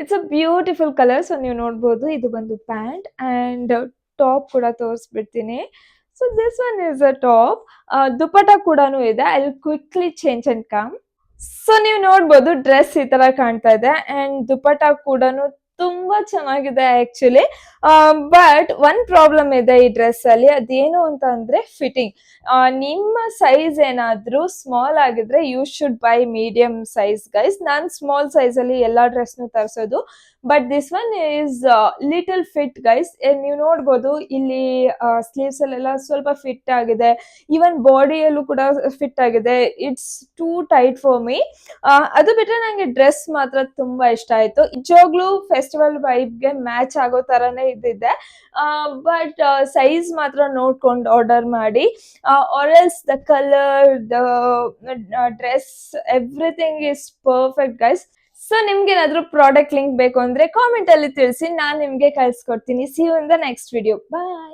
It's a beautiful colour. So ನೀವು ನೋಡ್ಬೋದು ಇದು ಬಂದು ಪ್ಯಾಂಟ್ ಅಂಡ್ ಟಾಪ್ ಕೂಡ ತೋರಿಸ್ಬಿಡ್ತೀನಿ. So this one is a top. Dupatta ಕೂಡ ಇದೆ. I will quickly change and come. So ನೀವು ನೋಡ್ಬೋದು ಡ್ರೆಸ್ ಈ ತರ ಕಾಣ್ತಾ ಇದೆ ಅಂಡ್ ದುಪಟ್ಟ ಕೂಡ ತುಂಬಾ ಚೆನ್ನಾಗಿದೆ ಆಕ್ಚುಲಿ. ಬಟ್ ಒನ್ ಪ್ರಾಬ್ಲಮ್ ಇದೆ ಈ ಡ್ರೆಸ್ ಅಲ್ಲಿ. ಅದೇನು ಅಂತ ಅಂದ್ರೆ ಫಿಟ್ಟಿಂಗ್. ನಿಮ್ಮ ಸೈಜ್ ಏನಾದ್ರೂ ಸ್ಮಾಲ್ ಆಗಿದ್ರೆ you should buy medium size guys. ನಾನು ಸ್ಮಾಲ್ ಸೈಜ್ ಅಲ್ಲಿ ಎಲ್ಲಾ ಡ್ರೆಸ್ನು ತರಿಸೋದು, but this one is little fit guys. ನೀವು ನೋಡ್ಬೋದು ಇಲ್ಲಿ ಸ್ಲೀವ್ಸ್ ಅಲ್ಲೆಲ್ಲ ಸ್ವಲ್ಪ ಫಿಟ್ ಆಗಿದೆ, ಈವನ್ ಬಾಡಿಯಲ್ಲೂ ಕೂಡ ಫಿಟ್ ಆಗಿದೆ. It's two tight for me. ಅದು ಬಿಟ್ರೆ ನಂಗೆ ಡ್ರೆಸ್ ಮಾತ್ರ ತುಂಬಾ ಇಷ್ಟ ಆಯ್ತು. ನಿಜವಾಗ್ಲೂ ಫೆಸ್ಟಿವಲ್ ವೈಬ್ಗೆ ಮ್ಯಾಚ್ ಆಗೋ ತರಾನೇ ಇದ್ದಿದೆ. ಬಟ್ ಸೈಜ್ ಮಾತ್ರ ನೋಡ್ಕೊಂಡು ಆರ್ಡರ್ ಮಾಡಿ, or else the colour, the dress, everything is perfect guys. So ನಿಮ್ಗೆ ಏನಾದ್ರೂ ಪ್ರಾಡಕ್ಟ್ ಲಿಂಕ್ ಬೇಕು ಅಂದ್ರೆ ಕಾಮೆಂಟ್ ಅಲ್ಲಿ ತಿಳಿಸಿ, ನಾನು ನಿಮ್ಗೆ ಕಳ್ಸಿಕೊಡ್ತೀನಿ. See you in the next video. Bye.